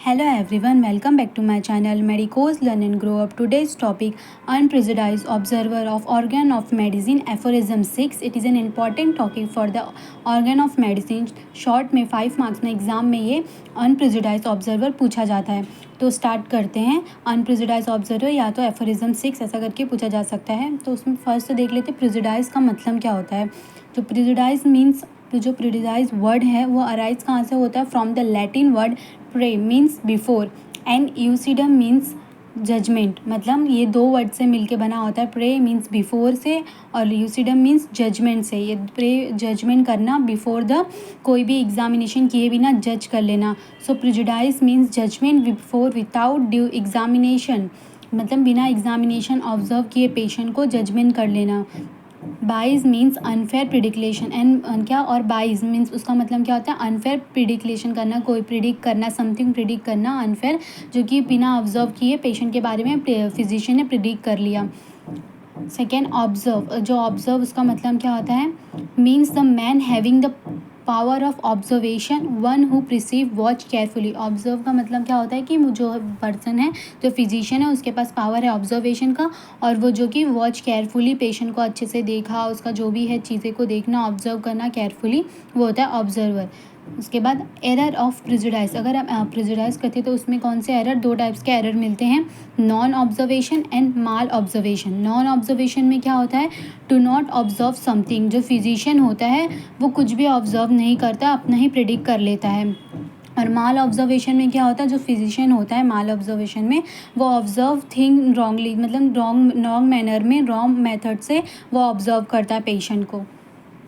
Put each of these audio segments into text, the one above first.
Hello everyone, welcome back to my channel Medicos Learn and Grow Up. Today's topic unprejudiced observer of organ of medicine aphorism 6. It is an important topic for the organ of medicine. Short में 5 marks में exam में ये अनप्रेजुडाइज observer पूछा जाता है. तो start करते हैं. अनप्रेजुडाइज ऑब्जर्वर या तो एफोरिज्म 6 ऐसा करके पूछा जा सकता है. तो उसमें फर्स्ट तो देख लेते हैं प्रेजुडाइज का मतलब क्या होता है. तो प्रेजुडाइज मीन्स जो प्रेजुडाइज वर्ड है वो अराइज कहाँ से होता है. From the Latin word pre means before and judicium means judgement. मतलब ये दो वर्ड से मिलके बना होता है. प्रे मीन्स बिफोर से और यूसिडम मीन्स जजमेंट से. ये प्रे जजमेंट करना बिफोर द कोई भी एग्जामिनेशन किए बिना जज कर लेना. So prejudice means judgement before without due examination. मतलब बिना एग्जामिनेशन ऑब्जर्व किए पेशेंट को जजमेंट कर लेना. Bias means unfair predilection and क्या और बाइज मीन्स उसका मतलब क्या होता है अनफेयर प्रिडिक्लेशन करना. कोई प्रिडिक्ट करना, समथिंग प्रिडिक्ट करना अनफेयर जो कि बिना ऑब्जर्व किए पेशेंट के बारे में फिजिशियन ने प्रिडिक्ट कर लिया. Second observe. जो ऑब्जर्व उसका मतलब क्या होता है. Means the man having the power of observation one who perceive watch carefully. Observe का मतलब क्या होता है कि जो पर्सन है जो फिजिशियन है उसके पास पावर है ऑब्जर्वेशन का और वो जो कि वॉच केयरफुली पेशेंट को अच्छे से देखा उसका जो भी है चीज़ें को देखना ऑब्जर्व करना केयरफुली वो होता है ऑब्जर्वर. उसके बाद एरर ऑफ प्रेजुडाइज. अगर आप प्रेजुडाइज करते हैं तो उसमें कौन से एरर. दो टाइप्स के एरर मिलते हैं. Non observation and mall observation. Non observation में क्या होता है टू नॉट ऑब्जर्व समथिंग. जो फिजिशियन होता है वो कुछ भी ऑब्जर्व नहीं करता, अपना ही प्रेडिक्ट कर लेता है. और माल ऑब्जर्वेशन में क्या होता है जो फिजिशियन होता है माल ऑब्जर्वेशन में वो ऑब्जर्व थिंग रॉन्गली. मतलब रॉन्ग मैनर में रॉन्ग मेथड से वो ऑब्जर्व करता है पेशेंट को.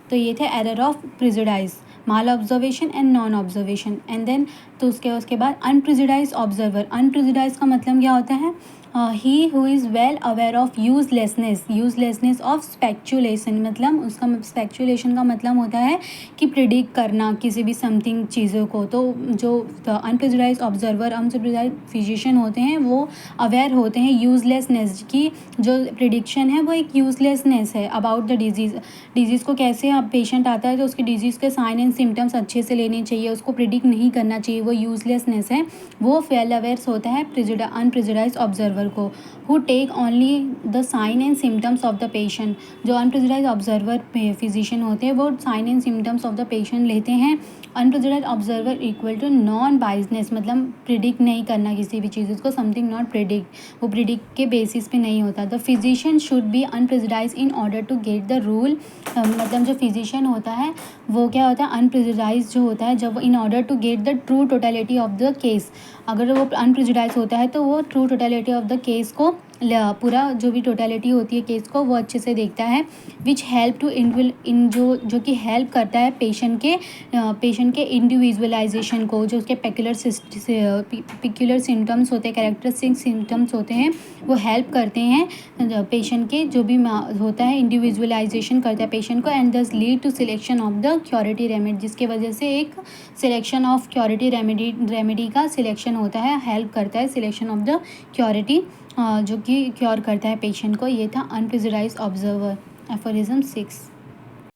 तो ये थे error of prejudice. Malobservation and non observation. And then तो उसके बाद अनप्रेजुडाइज ऑब्जर्वर. अनप्रेजुडाइज का मतलब क्या होता है ही who is well aware of uselessness of speculation. मतलब उसका स्पेक्चुलेशन का मतलब होता है कि प्रिडिक्ट करना किसी भी समथिंग चीज़ों को. तो जो अनप्रेजुडाइज ऑब्जर्वर अनप्रेजुडाइज फिजिशियन होते हैं वो अवेयर होते हैं यूजलेसनेस की. जो प्रिडिक्शन है वो एक यूजलेसनेस है अबाउट द डिजीज़ को. कैसे अब पेशेंट आता है तो उसकी डिजीज़ के साइन एंड सिम्टम्स अच्छे से लेने चाहिए, उसको प्रिडिक्ट नहीं करना चाहिए. वो यूजलेसनेस है वो वेल अवेयर होता है अनप्रेजुडाइज ऑब्जर्वर को. Who take only the sign and symptoms of the patient. जो अनप्रेजुडाइज ऑब्जर्वर फिजिशियन होते हैं वो sign and symptoms of the patient लेते हैं. Unprejudiced observer equal to non biasness. मतलब प्रिडिक्ट नहीं करना किसी भी चीज़ को. समथिंग नॉट प्रिडिक्ट, वो प्रिडिक्ट के बेसिस पे नहीं होता. The physician should be unprejudiced in order to get the rule. मतलब जो फिजिशियन होता है वो क्या होता है अनप्रेजुडाइज जो होता है जब in order to get the true totality of the case. अगर वो अनप्रेजुडाइज होता है तो वो true totality of the case को पूरा जो भी टोटलिटी होती है केस को वो अच्छे से देखता है. विच हेल्प टू इन जो कि हेल्प करता है पेशेंट के इंडिविजुअलाइजेशन को. जो उसके पिक्यूलर सिम्टम्स होते हैं, कैरेक्टरिस्टिक सिम्टम्स होते हैं वो हेल्प करते हैं पेशेंट के जो भी होता है इंडिविजुअलाइजेशन करता है पेशेंट को. And this lead to selection of the curative remedy. जिसके वजह से एक सिलेक्शन ऑफ क्योरिटी रेमेडी का सिलेक्शन होता है. हेल्प करता है सिलेक्शन ऑफ द क्योरिटी जो कि क्योर करता है पेशेंट को. ये था अनप्रेजुडाइज ऑब्जर्वर एफोरिज्म 6.